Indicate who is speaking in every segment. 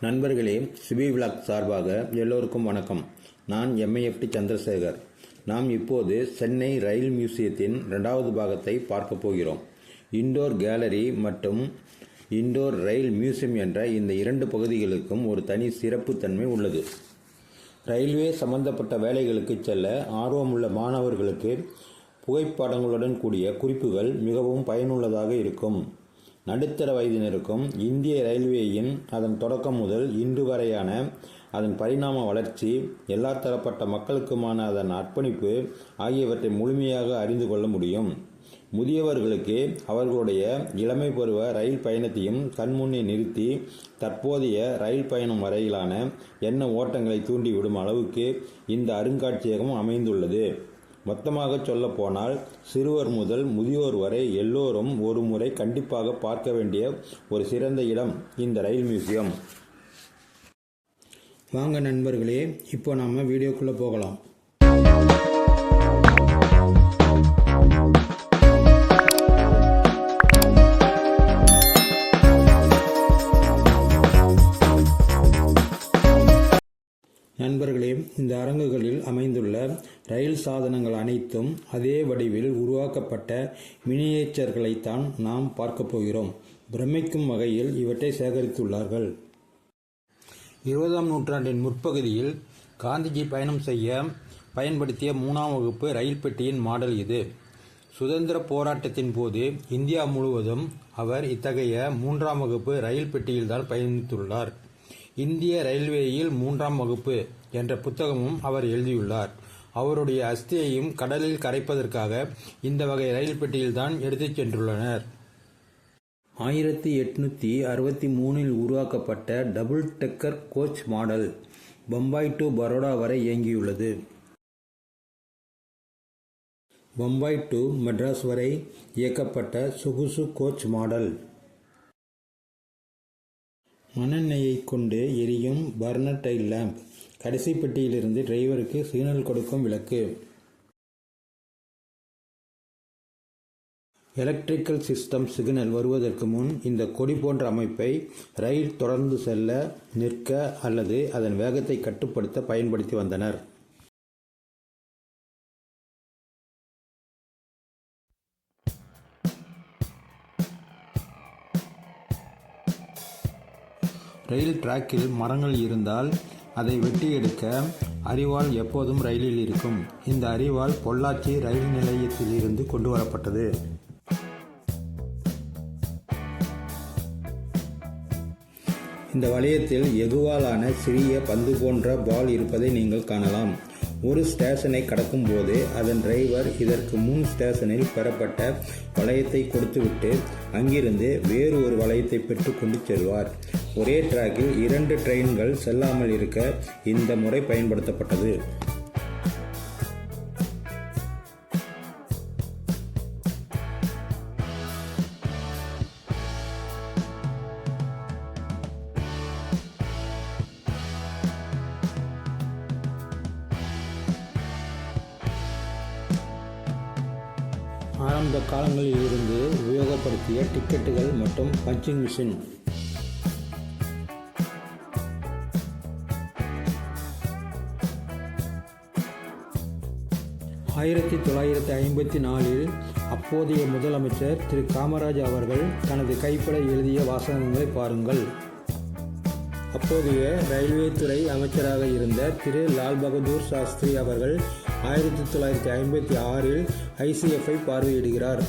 Speaker 1: நண்பர்களே, CP vlog சார்பாக எல்லோருக்கும் வணக்கம். நான் MIFT சந்திரசேகர். நாம் இப்போது சென்னை ரயில் மியூசியத்தின் 2வது பாகத்தை பார்க்க போகிறோம். இண்டோர் கேலரி மற்றும் இண்டோர் ரயில் மியூசியம் என்ற இந்த 2 பகுதிகளுக்கும் ஒரு தனி சிறப்பு தன்மை உள்ளது. ரயில்வே சம்பந்தப்பட்ட வேலைகளுக்கு செல்ல ஆர்வமுள்ள மாணவர்களுக்கு புகைப்படங்களுடன் கூடிய குறிப்புகள் மிகவும் பயனுள்ளதாக இருக்கும். நடுத்தர வயதினருக்கும் இந்திய ரயில்வேயின் அதன் தொடக்கம் முதல் இன்று வரையான அதன் பரிணாம வளர்ச்சி, எல்லா தரப்பட்ட மக்களுக்குமான அதன் அர்ப்பணிப்பு ஆகியவற்றை முழுமையாக அறிந்து கொள்ள முடியும். முதியவர்களுக்கு அவர்களுடைய இளமை பருவ ரயில் பயணத்தையும் கண்முன்னே நிறுத்தி தற்போதைய ரயில் பயணம் வரையிலான எண்ண ஓட்டங்களை தூண்டிவிடும் அளவுக்கு இந்த அருங்காட்சியகம் அமைந்துள்ளது. மொத்தமாக சொல்ல போனால் சிறுவர் முதல் முதியோர் வரை எல்லோரும் ஒரு முறை கண்டிப்பாக பார்க்க வேண்டிய ஒரு சிறந்த இடம் இந்த ரயில் மியூசியம். வாங்க நண்பர்களே, இப்போ நாம வீடியோக்குள்ள போகலாம். நண்பர்களே, இந்த அரங்குகளில் அமைந்துள்ள ரயில் சாதனங்கள் அனைத்தும் அதே வடிவில் உருவாக்கப்பட்ட மினியேச்சர்களைத்தான் நாம் பார்க்க போகிறோம். பிரமிக்கும் வகையில் இவற்றை சேகரித்துள்ளார்கள். 20ஆம் நூற்றாண்டின் முற்பகுதியில் காந்திஜி பயணம் செய்ய பயன்படுத்திய 3ஆம் வகுப்பு ரயில் பெட்டியின் மாடல் இது. சுதந்திர போராட்டத்தின் போது இந்தியா முழுவதும் அவர் இத்தகைய 3ஆம் வகுப்பு ரயில் பெட்டியில்தான் பயணித்துள்ளார். இந்திய ரயில்வேயில் 3ஆம் வகுப்பு என்ற புத்தகமும் அவர் எழுதியுள்ளார். அவருடைய அஸ்தியையும் கடலில் கரைப்பதற்காக இந்த வகை ரயில் பெட்டியில்தான் எடுத்துச் சென்றுள்ளனர். 1863இல் உருவாக்கப்பட்ட double decker coach model Bombay to Baroda வரை இயங்கியுள்ளது. பம்பாய் டு மெட்ராஸ் வரை இயக்கப்பட்ட சொகுசு கோச் மாடல். மண்ணெண்ணெயை கொண்டு எரியும் பர்னர் டைல் லேம்ப். கடைசி பெட்டியிலிருந்து டிரைவருக்கு சிக்னல் கொடுக்கும் விளக்கு. எலக்ட்ரிக்கல் சிஸ்டம் சிக்னல் வருவதற்கு முன் இந்த கொடி போன்ற அமைப்பை ரயில் தொடர்ந்து செல்ல, நிற்க அல்லது அதன் வேகத்தை கட்டுப்படுத்த பயன்படுத்தி வந்தனர். ரயில் டிராக்கில் மரங்கள் இருந்தால் அதை வெட்டி எடுக்க அரிவாள் எப்போதும் ரயிலில் இருக்கும். இந்த அரிவாள் பொள்ளாச்சி ரயில் நிலையத்தில் இருந்து கொண்டு வரப்பட்டது. இந்த வளையத்தில் எகுவாலான சிறிய பந்து போன்ற பால் இருப்பதை நீங்கள் காணலாம். ஒரு ஸ்டேஷனை கடக்கும் போது அதன் டிரைவர் இதற்கு முன் ஸ்டேஷனில் பெறப்பட்ட வளையத்தை கொடுத்துவிட்டு அங்கிருந்து வேறு ஒரு வளையத்தை பெற்று கொண்டு செல்வார். ஒரே டிராக்கில் 2 ட்ரெயின்கள் செல்லாமல் இருக்க இந்த முறை பயன்படுத்தப்பட்டது. ஆரம்ப காலங்களில் இருந்து உபயோகப்படுத்திய டிக்கெட்டுகள் மற்றும் பஞ்சிங் மிஷின். ஆயிரத்தி 1954இல் அப்போதைய முதலமைச்சர் திரு காமராஜ் அவர்கள் தனது கைப்பட எழுதிய வாசகங்களை பாருங்கள். அப்போதைய ரயில்வே துறை அமைச்சராக இருந்த திரு லால் பகதூர் சாஸ்திரி அவர்கள் 1956இல் ICFஐ பார்வையிடுகிறார்.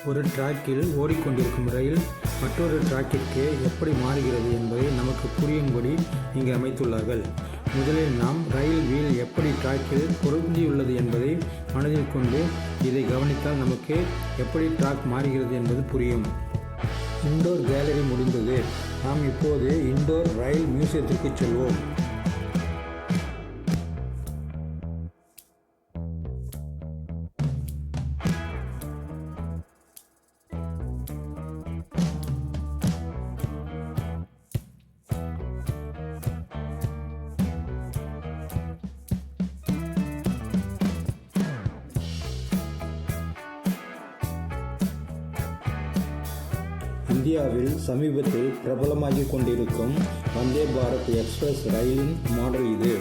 Speaker 1: ஒரு டிராக்கில் ஓடிக்கொண்டிருக்கும் ரயில் மற்றொரு டிராக்கிற்கு எப்படி மாறுகிறது என்பதை நமக்கு புரியும்படி இங்கு அமைத்துள்ளார்கள். முதலில் நாம் ரயில் வீல் எப்படி டிராக்கில் பொருந்தியுள்ளது என்பதை மனதில் கொண்டு இதை கவனித்தால் நமக்கு எப்படி டிராக் மாறுகிறது என்பது புரியும். இண்டோர் கேலரி முடிந்தது. நாம் இப்போது இண்டோர் ரயில் மியூசியத்திற்கு செல்வோம். இந்தியாவில் சமீபத்தில் பிரபலமாகிக் கொண்டிருக்கும் வந்தே பாரத் எக்ஸ்பிரஸ் ரயிலின் மாடல் இது.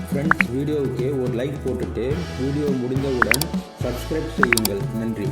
Speaker 1: ஃப்ரெண்ட்ஸ், வீடியோவுக்கு ஒரு லைக் போட்டுட்டு வீடியோ முடிந்தவுடன் சப்ஸ்கிரைப் செய்யுங்கள். நன்றி.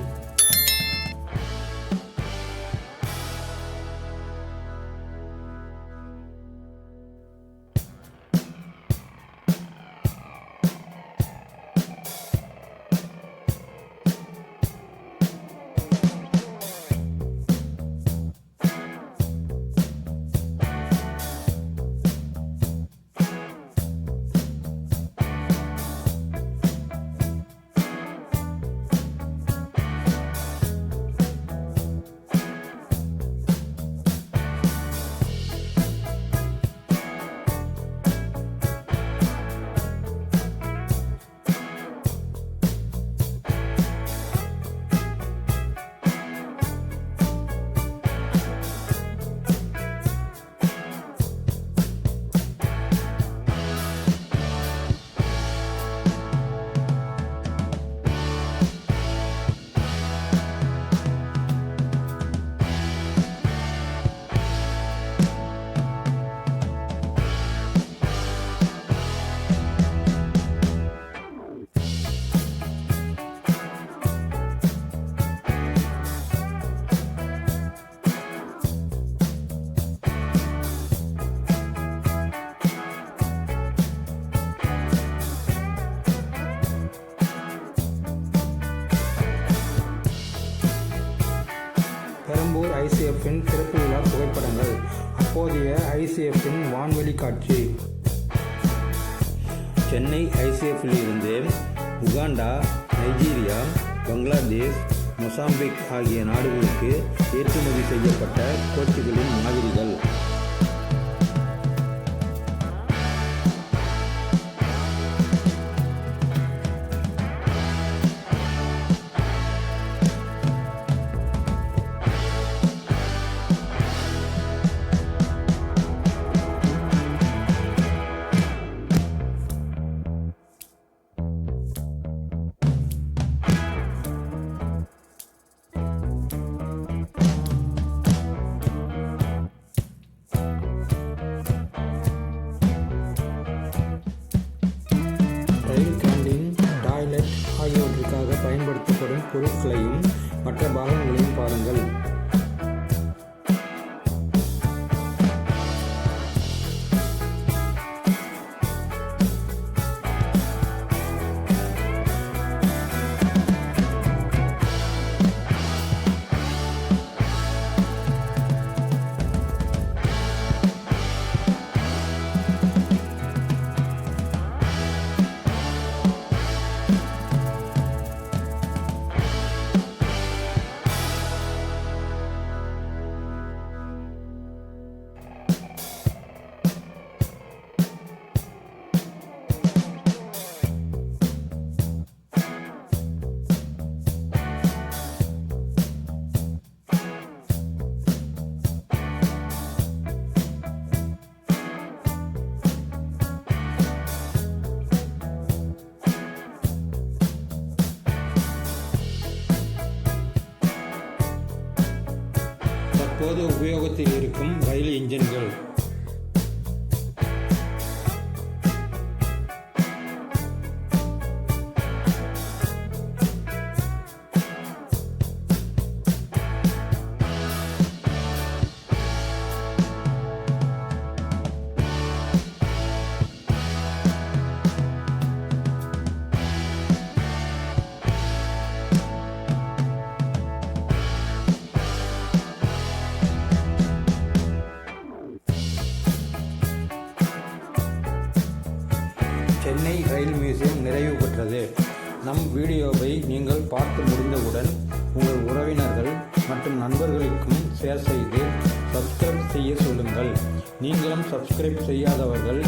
Speaker 1: பெரம்பூர் ICF-இன் திறப்பு விழா புகைப்படங்கள். அப்போதைய ICF-இன் வான்வெளி காட்சி. சென்னை ICF-இல் இருந்து உகாண்டா, நைஜீரியா, பங்களாதேஷ், மொசாம்பிக் ஆகிய நாடுகளுக்கு ஏற்றுமதி செய்யப்பட்ட கோச்சுகளின் மாதிரிகள். ரயில் கேண்டீன், டாய்லெட் ஆகியவற்றிற்காக பயன்படுத்தப்படும் பொருட்களையும் மற்ற பாகங்களையும் பாருங்கள். தற்போது உபயோகத்தில் இருக்கும் ரயில் இன்ஜின்கள். சென்னை ரயில் மியூசியம் நிறைவு பெற்றது. நம் வீடியோவை நீங்கள் பார்த்து முடிந்தவுடன் உங்கள் உறவினர்கள் மற்றும் நண்பர்களுக்கும் ஷேர் செய்து சப்ஸ்கிரைப் செய்ய சொல்லுங்கள். நீங்களும் சப்ஸ்கிரைப் செய்யாதவர்கள்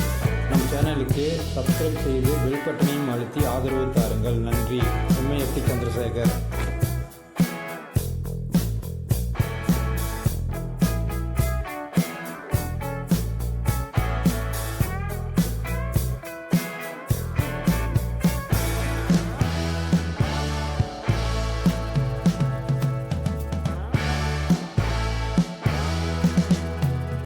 Speaker 1: நம் சேனலுக்கு சப்ஸ்கிரைப் செய்து பெல் பட்டனையும் அழுத்தி ஆதரவு தாருங்கள். நன்றி. MAFT சந்திரசேகர்.